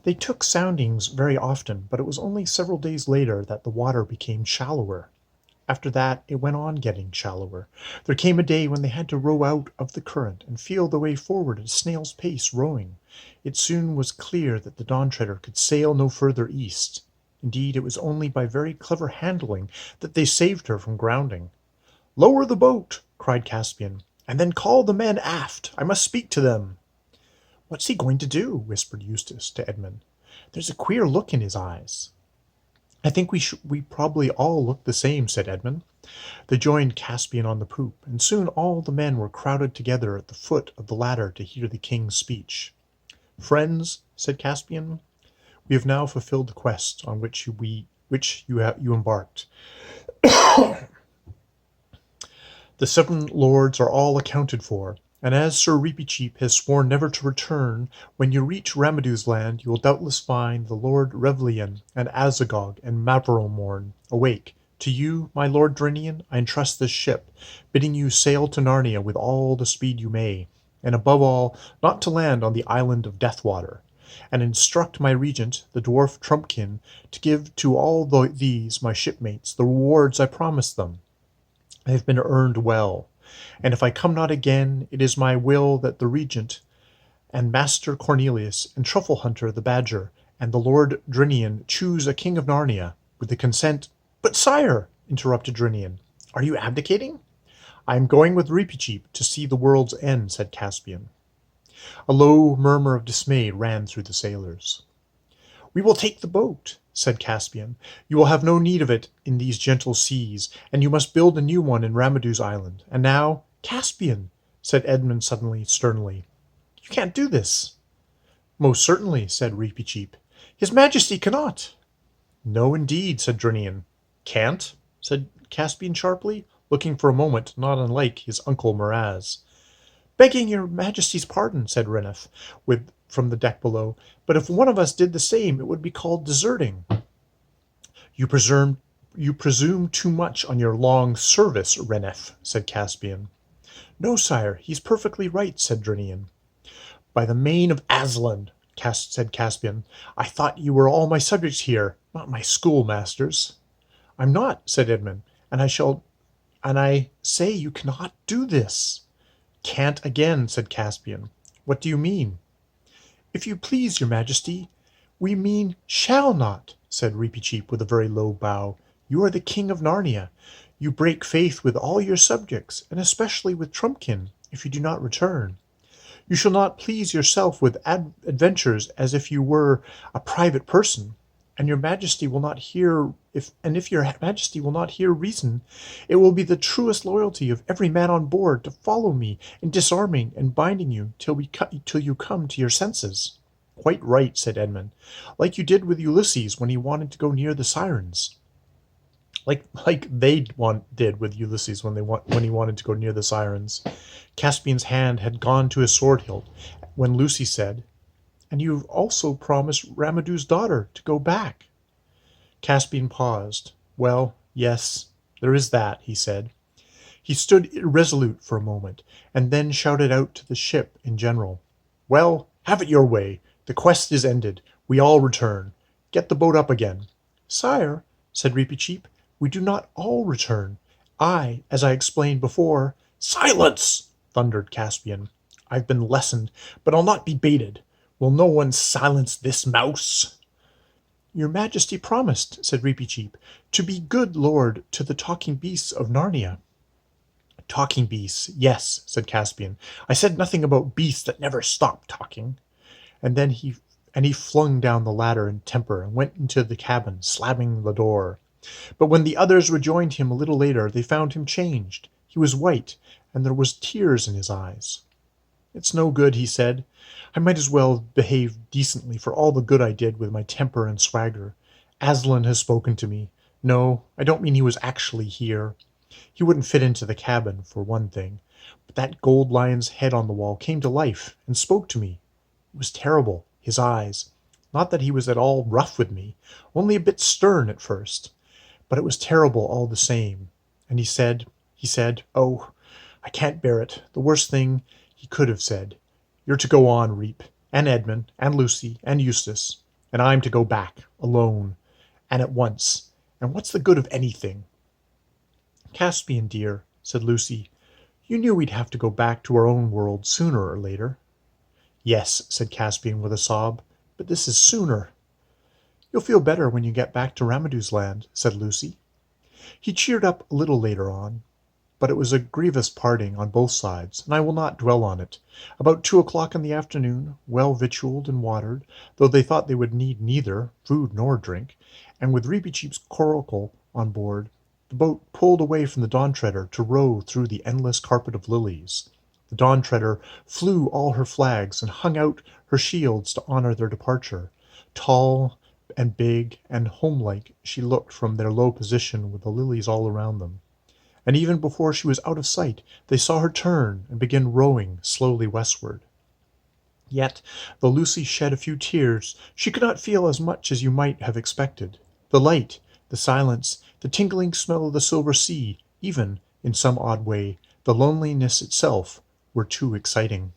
They took soundings very often, but it was only several days later that the water became shallower. After that it went on getting shallower. There came a day when they had to row out of the current and feel their way forward at a snail's pace rowing. It soon was clear that the Dawn Treader could sail no further east. Indeed, it was only by very clever handling that they saved her from grounding. "Lower the boat!" cried Caspian, "and then call the men aft. I must speak to them." "What's he going to do?" whispered Eustace to Edmund. "There's a queer look in his eyes." "I think we probably all look the same," said Edmund. They joined Caspian on the poop, and soon all the men were crowded together at the foot of the ladder to hear the king's speech. "Friends," said Caspian, "we have now fulfilled the quest on which you embarked. The 7 lords are all accounted for, and as Sir Reepicheep has sworn never to return, when you reach Ramadew's land you will doubtless find the Lord Revlian and Azagog and Mavromourn awake. To you, my Lord Drinian, I entrust this ship, bidding you sail to Narnia with all the speed you may, and above all not to land on the island of Deathwater, and instruct my regent, the dwarf Trumpkin, to give to all these my shipmates the rewards I promised them. They have been earned well, and if I come not again, it is my will that the regent, and Master Cornelius, and Truffle Hunter the Badger, and the Lord Drinian choose a king of Narnia, with the consent—" "But, sire," interrupted Drinian, "are you abdicating?" "I am going with Reepicheep to see the world's end," said Caspian. A low murmur of dismay ran through the sailors. "We will take the boat," said Caspian. "You will have no need of it in these gentle seas, and you must build a new one in Ramadew's island. And now—" "Caspian," said Edmund suddenly, sternly, "you can't do this." "Most certainly," said Reepicheep. "His Majesty cannot." "No, indeed," said Drinian. "Can't?" said Caspian sharply, looking for a moment not unlike his uncle Miraz. "Begging your Majesty's pardon," said Reneth, from the deck below, "but if one of us did the same it would be called deserting." You presume too much on your long service, Reneth," said Caspian. "No, sire, he's perfectly right," said Drinian. "By the mane of Aslan," said Caspian, "I thought you were all my subjects here, not my schoolmasters." "I'm not," said Edmund, "and I say you cannot do this." "Can't again," said Caspian. "What do you mean?" "If you please, your Majesty, we mean shall not," said Reepicheep with a very low bow. "You are the king of Narnia. You break faith with all your subjects, and especially with Trumpkin, if you do not return. You shall not please yourself with adventures as if you were a private person, and your Majesty will not hear if your Majesty will not hear reason, it will be the truest loyalty of every man on board to follow me in disarming and binding you till you come to your senses." "Quite right," said Edmund. "Like you did with Ulysses when he wanted to go near the Sirens." Did with Ulysses when he wanted to go near the Sirens. Caspian's hand had gone to his sword hilt when Lucy said, "And you've also promised Ramadew's daughter to go back." Caspian paused. "Well, yes, there is that," he said. He stood irresolute for a moment, and then shouted out to the ship in general, "Well, have it your way. The quest is ended. We all return. Get the boat up again." "Sire," said Reepicheep, "we do not all return. As I explained before—" "Silence!" thundered Caspian. "I've been lessoned, but I'll not be baited. Will no one silence this mouse?" "Your Majesty promised," said Reepicheep, "to be good lord to the talking beasts of Narnia." "Talking beasts, yes," said Caspian. "I said nothing about beasts that never stop talking." And then he flung down the ladder in temper and went into the cabin, slamming the door. But when the others rejoined him a little later, they found him changed. He was white, and there was tears in his eyes. "It's no good," he said. "I might as well behave decently for all the good I did with my temper and swagger. Aslan has spoken to me. No, I don't mean he was actually here. He wouldn't fit into the cabin, for one thing. But that gold lion's head on the wall came to life and spoke to me. It was terrible, his eyes. Not that he was at all rough with me, only a bit stern at first. But it was terrible all the same. And he said, oh, I can't bear it, the worst thing he could have said. You're to go on, Reep, and Edmund, and Lucy, and Eustace. And I'm to go back, alone, and at once. And what's the good of anything?" "Caspian, dear," said Lucy, "you knew we'd have to go back to our own world sooner or later." "Yes," said Caspian with a sob, "but this is sooner." "You'll feel better when you get back to Ramadu's land," said Lucy. He cheered up a little later on, but it was a grievous parting on both sides, and I will not dwell on it. About 2 o'clock in the afternoon, well victualled and watered, though they thought they would need neither food nor drink, and with Reepicheep's coracle on board, the boat pulled away from the Dwn Trdr to row through the endless carpet of lilies. The Dwn Trdr flew all her flags and hung out her shields to honor their departure. Tall and big and homelike she looked from their low position with the lilies all around them. And even before she was out of sight, they saw her turn and begin rowing slowly westward. Yet, though Lucy shed a few tears, she could not feel as much as you might have expected. The light, the silence, the tingling smell of the silver sea, even, in some odd way, the loneliness itself, were too exciting.